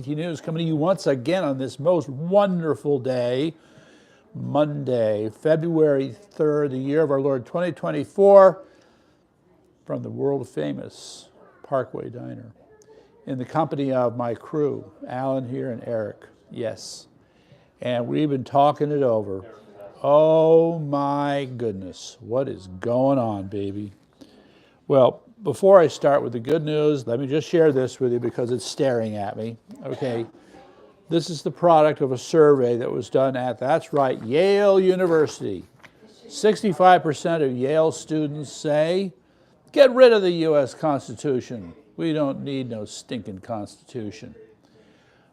News coming to you once again on this most wonderful day, Monday, February 3rd, the year of our Lord 2024, from the world-famous Parkway Diner, in the company of my crew, Alan here and Eric, yes. And we've been talking it over. Oh my goodness, what is going on, baby? Well, before I start with the good news, let me just share this with you because it's staring at me. Okay, this is the product of a survey that was done at, that's right, Yale University. 65% of Yale students say, get rid of the U.S. Constitution. We don't need no stinking Constitution.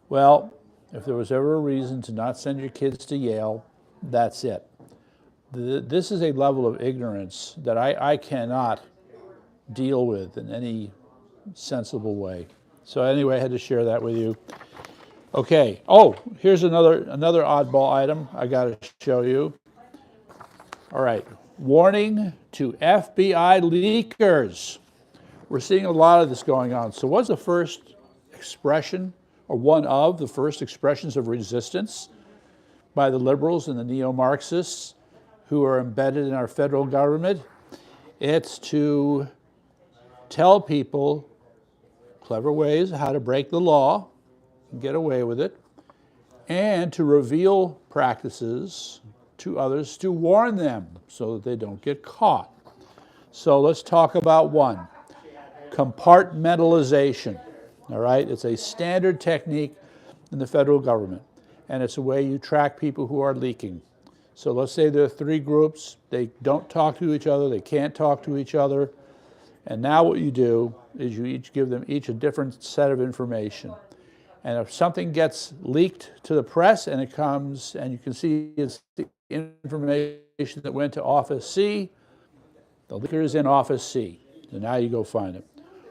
Well, if there was ever a reason to not send your kids to Yale, that's it. This is a level of ignorance that I cannot deal with in any sensible way. So anyway, I had to share that with you. Okay, oh, here's another oddball item I gotta show you. All right, warning to FBI leakers. We're seeing a lot of this going on. So what's the first expression, or one of the first expressions of resistance by the liberals and the neo-Marxists who are embedded in our federal government? It's to tell people clever ways how to break the law and get away with it, and to reveal practices to others to warn them so that they don't get caught. So let's talk about one, compartmentalization. All right, it's a standard technique in the federal government, and it's a way you track people who are leaking. So let's say there are three groups, they don't talk to each other, they can't talk to each other, and now what you do is you each give them each a different set of information. And if something gets leaked to the press and it comes, and you can see it's the information that went to Office C, the leaker is in Office C, and now you go find it.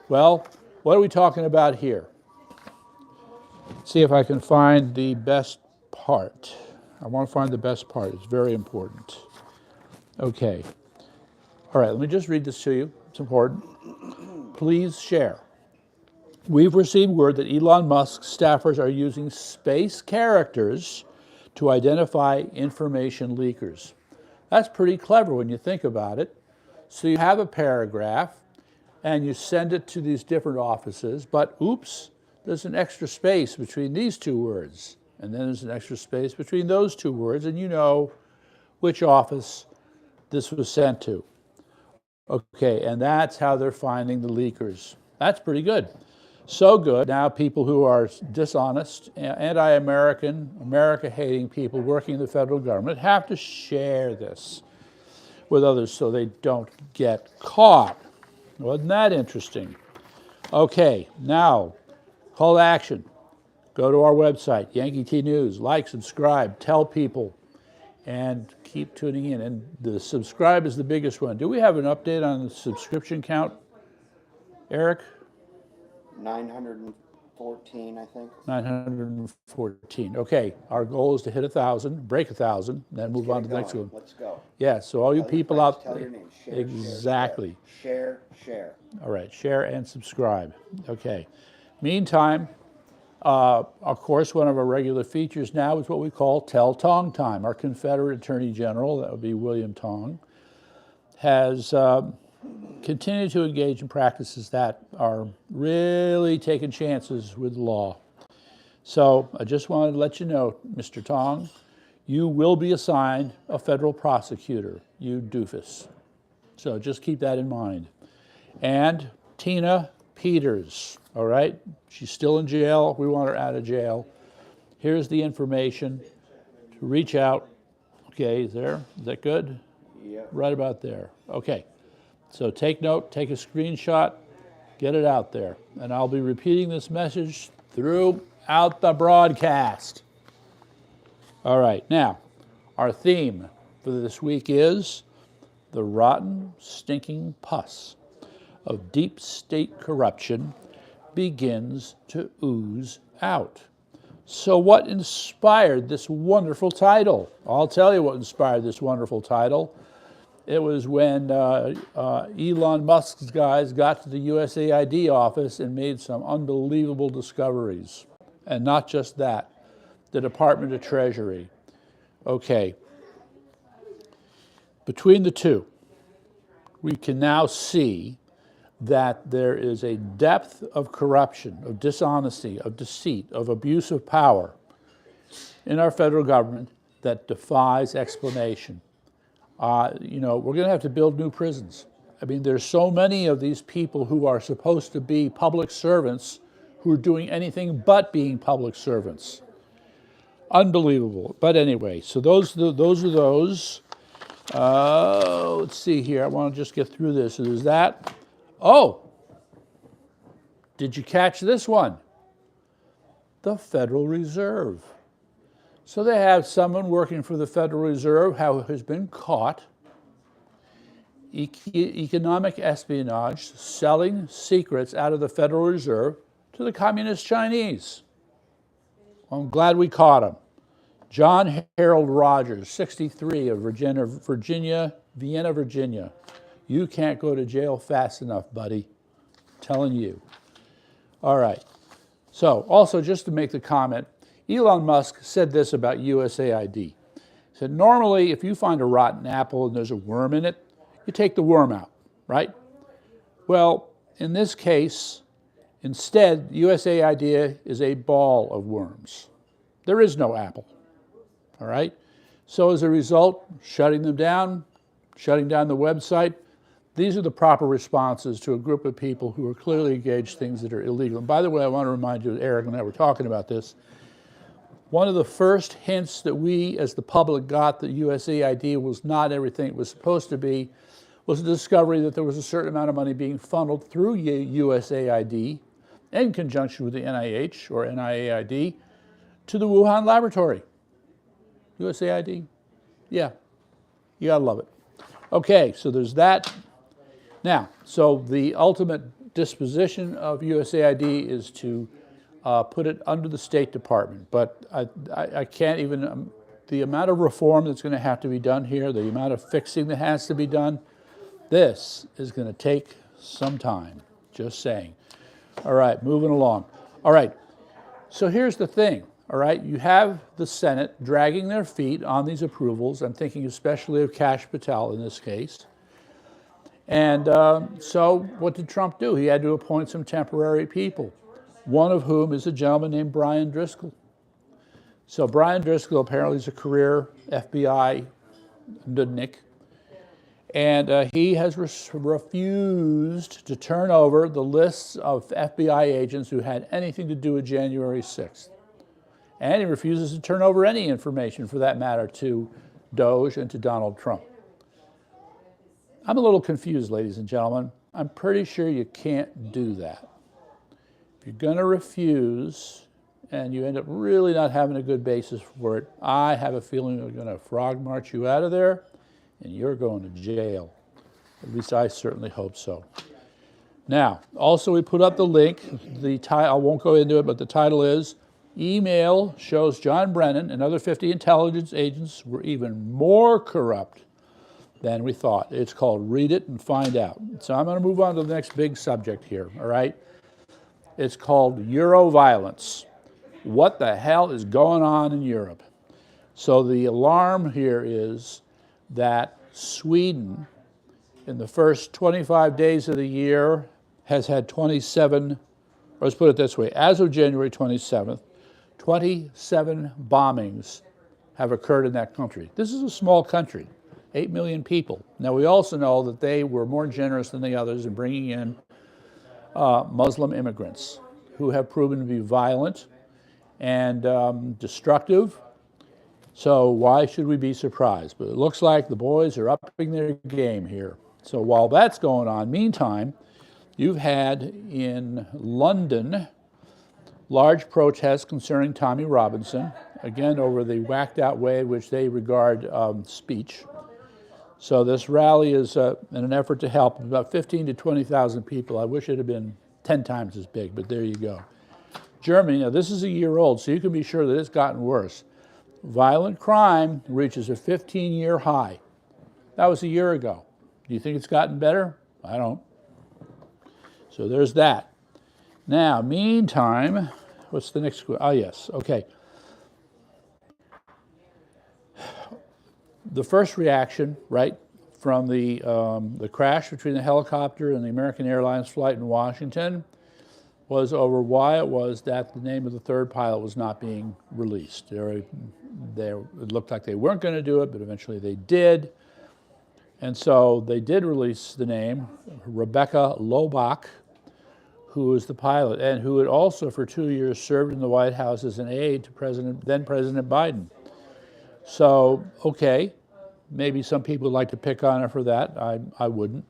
Well, what are we talking about here? See if I can find the best part. I want to find the best part, it's very important. Okay, all right, let me just read this to you, it's important. Please share. We've received word that Elon Musk's staffers are using space characters to identify information leakers. That's pretty clever when you think about it. So you have a paragraph and you send it to these different offices, but oops, there's an extra space between these two words. And then there's an extra space between those two words, and you know which office this was sent to. Okay, and that's how they're finding the leakers. That's pretty good. So good, now people who are dishonest, anti-American, America-hating people working in the federal government have to share this with others so they don't get caught. Wasn't that interesting? Okay, now, call to action. Go to our website, Yankee T News, like, subscribe, tell people, and keep tuning in. And the subscribe is the biggest one. Do we have an update on the subscription count, Eric? 914, I think. 914. Okay, our goal is to hit 1,000, break 1,000, then move on to the next one. Let's go. Yeah, so all you people out there. Tell your name. Share, exactly. Share. All right, share and subscribe. Okay. Meantime, of course, one of our regular features now is what we call Tell Tong Time. Our Confederate Attorney General, that would be William Tong, has continued to engage in practices that are really taking chances with law. So I just wanted to let you know, Mr. Tong, you will be assigned a federal prosecutor, you doofus. So just keep that in mind. And Tina Peters, all right? She's still in jail. We want her out of jail. Here's the information to reach out. Okay, is that good? Yep. Right about there. Okay. So take note, take a screenshot, get it out there. And I'll be repeating this message throughout the broadcast. All right, now, our theme for this week is the rotten, stinking pus of deep state corruption begins to ooze out. So what inspired this wonderful title? I'll tell you what inspired this wonderful title. It was when Elon Musk's guys got to the USAID office and made some unbelievable discoveries. And not just that, the Department of Treasury. Okay. Between the two, we can now see that there is a depth of corruption, of dishonesty, of deceit, of abuse of power in our federal government that defies explanation. We're going to have to build new prisons. I mean, there's so many of these people who are supposed to be public servants who are doing anything but being public servants. Unbelievable. But anyway, so those are those. Let's see here. I want to just get through this. So there's that. Oh, did you catch this one? The Federal Reserve. So they have someone working for the Federal Reserve who has been caught economic espionage, selling secrets out of the Federal Reserve to the Communist Chinese. Well, I'm glad we caught him. John Harold Rogers, 63, of Vienna, Virginia. You can't go to jail fast enough, buddy. I'm telling you. All right. So also, just to make the comment, Elon Musk said this about USAID. He said, normally, if you find a rotten apple and there's a worm in it, you take the worm out, right? Well, in this case, instead, USAID is a ball of worms. There is no apple, all right? So as a result, shutting them down, shutting down the website, these are the proper responses to a group of people who are clearly engaged in things that are illegal. And by the way, I want to remind you, Eric and I were talking about this, one of the first hints that we as the public got that USAID was not everything it was supposed to be was the discovery that there was a certain amount of money being funneled through USAID in conjunction with the NIH or NIAID to the Wuhan laboratory. USAID, yeah, you gotta love it. Okay, so there's that. Now, so the ultimate disposition of USAID is to put it under the State Department, but I can't even, the amount of reform that's gonna have to be done here, the amount of fixing that has to be done, this is gonna take some time, just saying. All right, moving along. All right, so here's the thing, all right? You have the Senate dragging their feet on these approvals. I'm thinking especially of Kash Patel in this case. And so what did Trump do? He had to appoint some temporary people, one of whom is a gentleman named Brian Driscoll. So Brian Driscoll apparently is a career FBI nudnik, and he has refused to turn over the lists of FBI agents who had anything to do with January 6th. And he refuses to turn over any information, for that matter, to Doge and to Donald Trump. I'm a little confused, ladies and gentlemen. I'm pretty sure you can't do that. If you're going to refuse and you end up really not having a good basis for it, I have a feeling they're going to frog march you out of there and you're going to jail. At least I certainly hope so. Now, also we put up the link. I won't go into it, but the title is Email Shows John Brennan and Other 50 Intelligence Agents Were Even More Corrupt Than We Thought. It's called Read It and Find Out. So I'm going to move on to the next big subject here, all right? It's called Euroviolence. What the hell is going on in Europe? So the alarm here is that Sweden, in the first 25 days of the year, has had 27, or let's put it this way, as of January 27th, 27 bombings have occurred in that country. This is a small country, 8 million people. Now, we also know that they were more generous than the others in bringing in Muslim immigrants who have proven to be violent and destructive. So why should we be surprised? But it looks like the boys are upping their game here. So while that's going on, meantime, you've had in London large protests concerning Tommy Robinson, again over the whacked out way in which they regard speech. So this rally is in an effort to help about 15 to 20,000 people. I wish it had been 10 times as big, but there you go. Germany, now this is a year old, so you can be sure that it's gotten worse. Violent crime reaches a 15-year high. That was a year ago. Do you think it's gotten better? I don't. So there's that. Now, meantime, What's the next? Ah, yes. Okay. The first reaction, right, from the crash between the helicopter and the American Airlines flight in Washington was over why it was that the name of the third pilot was not being released. It looked like they weren't going to do it, but eventually they did. And so they did release the name, Rebecca Lobach, who was the pilot, and who had also for 2 years served in the White House as an aide to then President Biden. So, okay, maybe some people would like to pick on her for that. I wouldn't.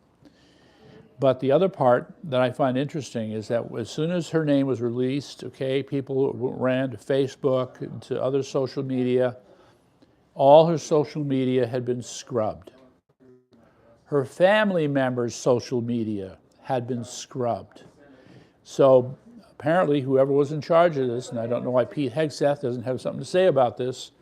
But the other part that I find interesting is that as soon as her name was released, okay, people ran to Facebook and to other social media. All her social media had been scrubbed. Her family members' social media had been scrubbed. So apparently whoever was in charge of this, and I don't know why Pete Hegseth doesn't have something to say about this,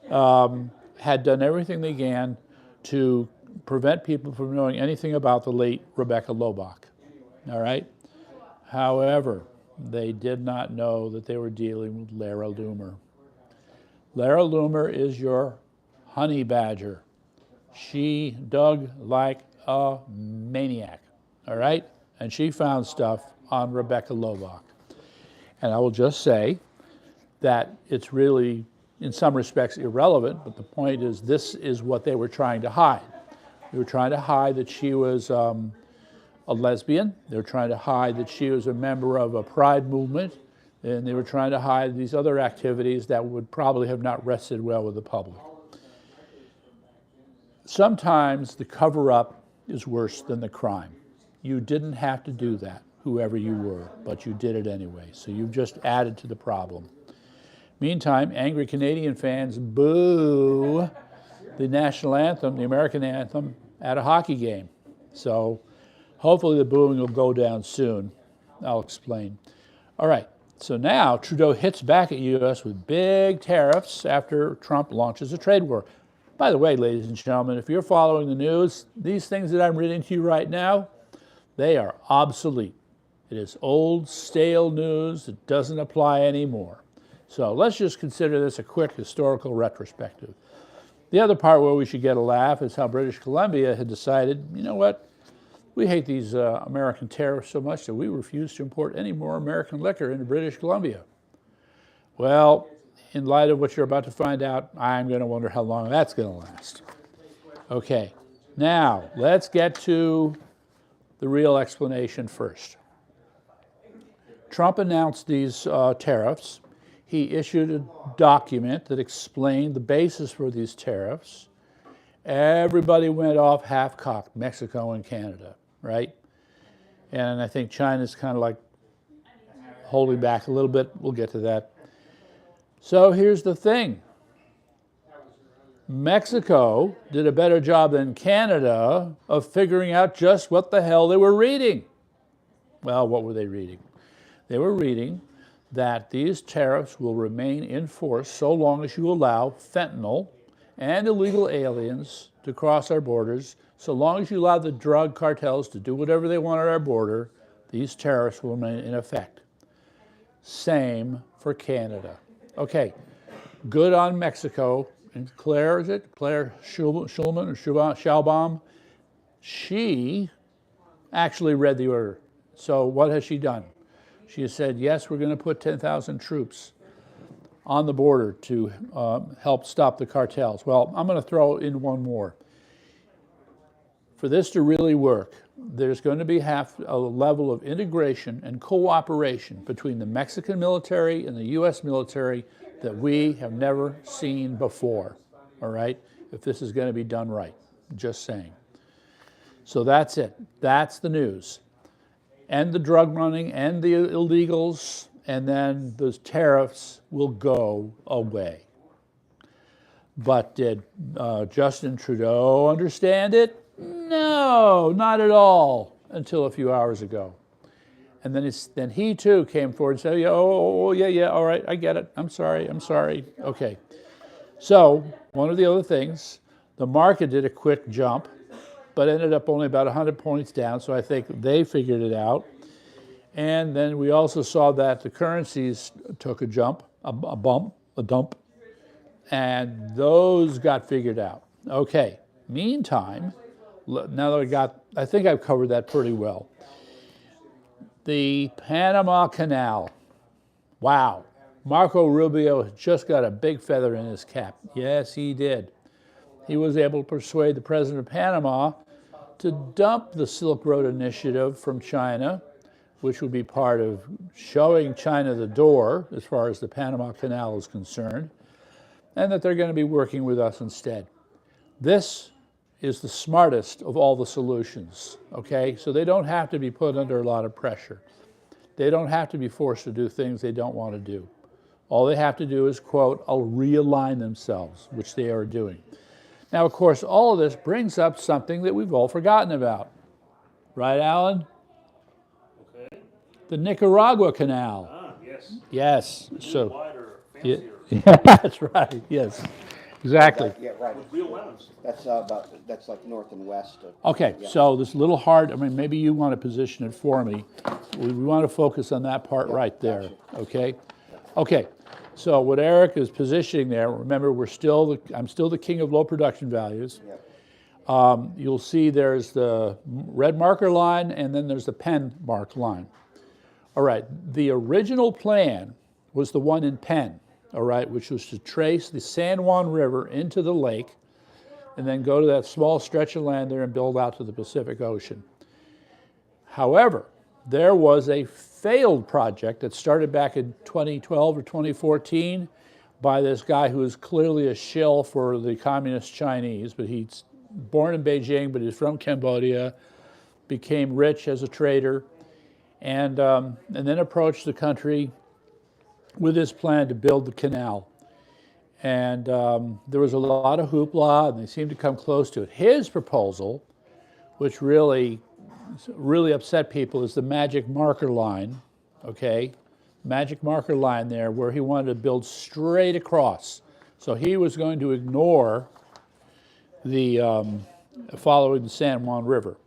had done everything they can to prevent people from knowing anything about the late Rebecca Lobach, all right? However, they did not know that they were dealing with Lara Loomer. Lara Loomer is your honey badger. She dug like a maniac, all right? And she found stuff on Rebecca Lobach. And I will just say that it's really, in some respects, irrelevant, but the point is this is what they were trying to hide. They were trying to hide that she was a lesbian. They were trying to hide that she was a member of a pride movement. And they were trying to hide these other activities that would probably have not rested well with the public. Sometimes the cover-up is worse than the crime. You didn't have to do that, whoever you were, but you did it anyway. So you've just added to the problem. Meantime, angry Canadian fans boo the national anthem, the American anthem, at a hockey game. So hopefully the booing will go down soon. I'll explain. All right, so now Trudeau hits back at U.S. with big tariffs after Trump launches a trade war. By the way, ladies and gentlemen, if you're following the news, these things that I'm reading to you right now, they are obsolete. It is old, stale news that doesn't apply anymore. So let's just consider this a quick historical retrospective. The other part where we should get a laugh is how British Columbia had decided, you know what, we hate these American tariffs so much that we refuse to import any more American liquor into British Columbia. Well, in light of what you're about to find out, I'm going to wonder how long that's going to last. Okay, now let's get to the real explanation first. Trump announced these tariffs. He issued a document that explained the basis for these tariffs. Everybody went off half-cocked, Mexico and Canada, right? And I think China's kind of like holding back a little bit. We'll get to that. So here's the thing. Mexico did a better job than Canada of figuring out just what the hell they were reading. Well, what were they reading? They were reading that these tariffs will remain in force so long as you allow fentanyl and illegal aliens to cross our borders. So long as you allow the drug cartels to do whatever they want at our border, these tariffs will remain in effect. Same for Canada. Okay, good on Mexico. And Claire, is it? Claire Schulman or Schaubaum? She actually read the order. So what has she done? She has said, yes, we're going to put 10,000 troops on the border to help stop the cartels. Well, I'm going to throw in one more. For this to really work, there's going to be a level of integration and cooperation between the Mexican military and the U.S. military that we have never seen before, all right, if this is going to be done right, just saying. So that's it. That's the news. And the drug running and the illegals, and then those tariffs will go away. But did Justin Trudeau understand it? No, not at all, until a few hours ago. And then he too came forward and said, yeah, all right, I get it. I'm sorry. Okay. So one of the other things, the market did a quick jump, but ended up only about 100 points down, so I think they figured it out. And then we also saw that the currencies took a dump, and those got figured out. Okay, meantime, now that I think I've covered that pretty well. The Panama Canal. Wow. Marco Rubio just got a big feather in his cap. Yes, he did. He was able to persuade the president of Panama to dump the Silk Road Initiative from China, which would be part of showing China the door as far as the Panama Canal is concerned, and that they're going to be working with us instead. This is the smartest of all the solutions, okay? So they don't have to be put under a lot of pressure. They don't have to be forced to do things they don't want to do. All they have to do is, quote, realign themselves, which they are doing. Now, of course, all of this brings up something that we've all forgotten about. Right, Alan? Okay. The Nicaragua Canal. Ah, yes. Yes. So wider, fancier. Yeah, that's right. Yes. Exactly. Yeah, right. With real lemons. That's like north and west. Okay, Yeah. so this little hard, I mean, maybe you want to position it for me. We want to focus on that part right there, okay? Okay, so what Eric is positioning there, remember, I'm still the king of low production values. Yeah. You'll see there's the red marker line and then there's the pen mark line. All right, the original plan was the one in pen, all right, which was to trace the San Juan River into the lake and then go to that small stretch of land there and build out to the Pacific Ocean. However, there was a failed project that started back in 2012 or 2014 by this guy who is clearly a shill for the communist Chinese, but he's born in Beijing, but he's from Cambodia, became rich as a trader, and then approached the country with his plan to build the canal. And there was a lot of hoopla, and they seemed to come close to it. His proposal, which really upset people, is the magic marker line, okay? Magic marker line there where he wanted to build straight across. So he was going to ignore the following the San Juan River.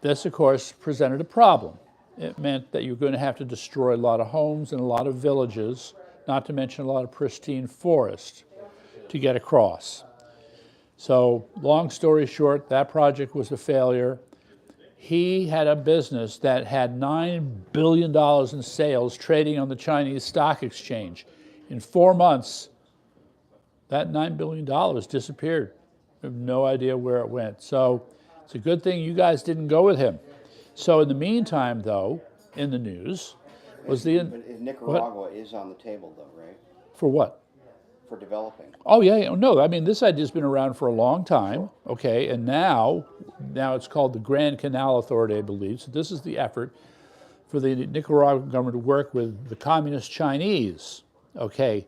This, of course, presented a problem. It meant that you're going to have to destroy a lot of homes and a lot of villages, not to mention a lot of pristine forest to get across. So, long story short, that project was a failure. He had a business that had $9 billion in sales trading on the Chinese stock exchange. In 4 months, that $9 billion disappeared. We have no idea where it went. So it's a good thing you guys didn't go with him. So in the meantime, though, in the news, was the... But Nicaragua is on the table, though, right? For what? For developing. Oh, yeah, no, I mean, this idea's been around for a long time, okay, and now it's called the Grand Canal Authority, I believe. So this is the effort for the Nicaraguan government to work with the communist Chinese, okay,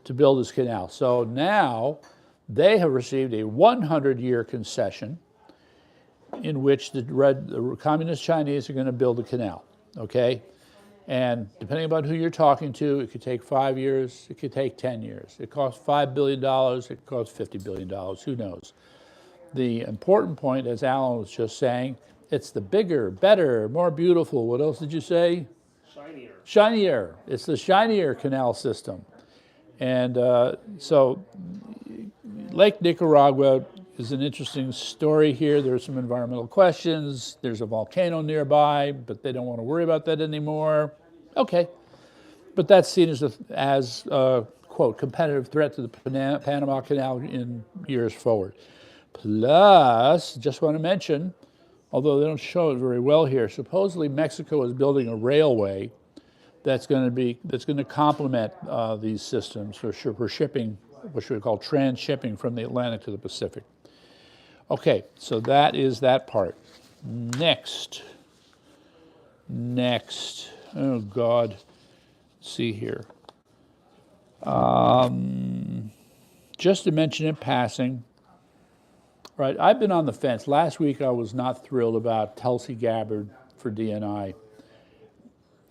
to build this canal. So now they have received a 100-year concession in which the communist Chinese are going to build a canal, okay? And depending upon who you're talking to, it could take 5 years, it could take 10 years. It costs $5 billion, it costs $50 billion, who knows? The important point, as Alan was just saying, it's the bigger, better, more beautiful, what else did you say? Shinier. Shinier. It's the shinier canal system. And so Lake Nicaragua is an interesting story here. There's some environmental questions. There's a volcano nearby, but they don't want to worry about that anymore. Okay. But that's seen as a, quote, competitive threat to the Panama Canal in years forward. Plus, just want to mention, although they don't show it very well here, supposedly Mexico is building a railway that's going to complement these systems for shipping, what we call transshipping from the Atlantic to the Pacific. Okay, so that is that part. Next. Oh God, let's see here. Just to mention in passing, right, I've been on the fence. Last week I was not thrilled about Tulsi Gabbard for DNI.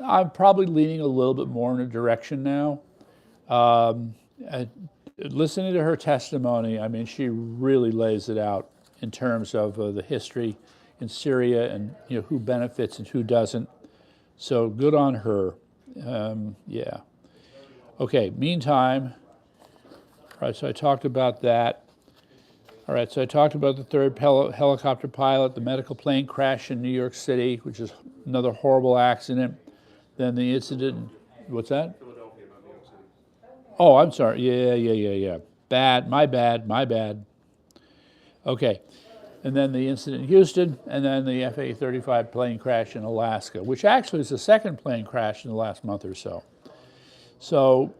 I'm probably leaning a little bit more in a direction now. Listening to her testimony, I mean, she really lays it out in terms of the history in Syria and who benefits and who doesn't. So good on her. Yeah. Okay, meantime, all right, so I talked about that. All right, so I talked about the third helicopter pilot, the medical plane crash in New York City, which is another horrible accident. Then the incident, what's that? Philadelphia, not New York City. Oh, I'm sorry. Yeah. Bad, my bad. Okay. And then the incident in Houston, and then the FA-35 plane crash in Alaska, which actually is the second plane crash in the last month or so. So,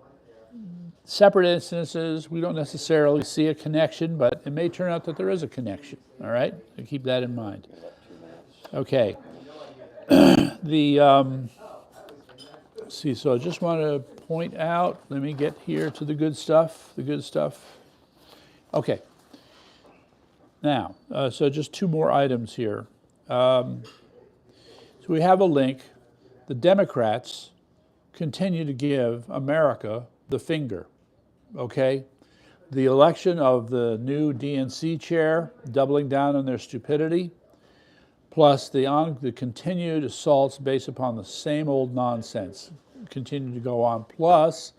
separate instances, we don't necessarily see a connection, but it may turn out that there is a connection, all right? So keep that in mind. Okay. See, so I just want to point out, let me get here to the good stuff, Okay. Now, so just two more items here. So we have a link. The Democrats continue to give America the finger, okay? The election of the new DNC chair, doubling down on their stupidity, plus the continued assaults based upon the same old nonsense continue to go on, plus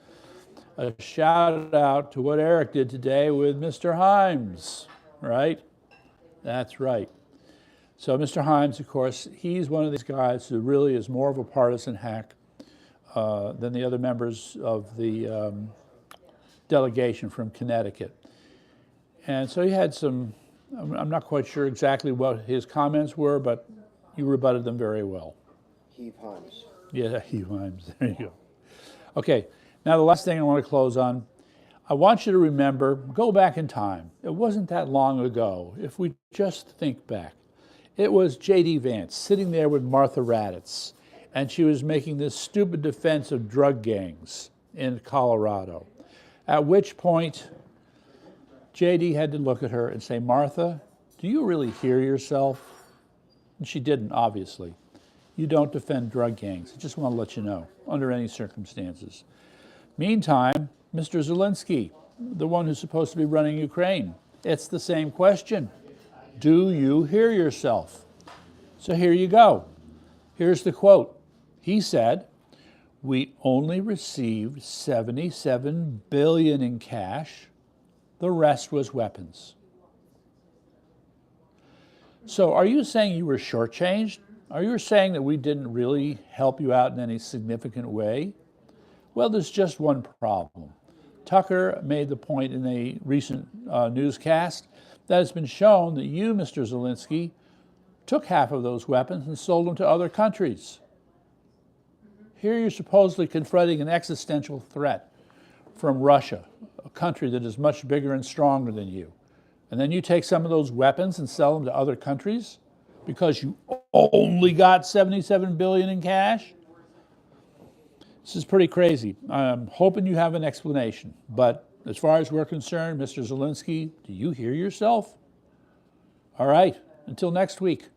a shout out to what Eric did today with Mr. Himes, right? That's right. So Mr. Himes, of course, he's one of these guys who really is more of a partisan hack than the other members of the delegation from Connecticut. And so he had some, I'm not quite sure exactly what his comments were, but you rebutted them very well. Heave Himes. Yeah, Heave Himes, there you go. Okay, now the last thing I want to close on, I want you to remember, go back in time. It wasn't that long ago. If we just think back, it was J.D. Vance sitting there with Martha Raddatz, and she was making this stupid defense of drug gangs in Colorado. At which point, J.D. had to look at her and say, Martha, do you really hear yourself? And she didn't, obviously. You don't defend drug gangs. I just want to let you know, under any circumstances. Meantime, Mr. Zelensky, the one who's supposed to be running Ukraine, it's the same question. Do you hear yourself? So here you go. Here's the quote. He said, we only received $77 billion in cash. The rest was weapons. So are you saying you were shortchanged? Are you saying that we didn't really help you out in any significant way? Well, there's just one problem. Tucker made the point in a recent newscast that it's been shown that you, Mr. Zelensky, took half of those weapons and sold them to other countries. Here you're supposedly confronting an existential threat from Russia, a country that is much bigger and stronger than you. And then you take some of those weapons and sell them to other countries because you only got $77 billion in cash? This is pretty crazy. I'm hoping you have an explanation. But as far as we're concerned, Mr. Zelensky, do you hear yourself? All right, until next week.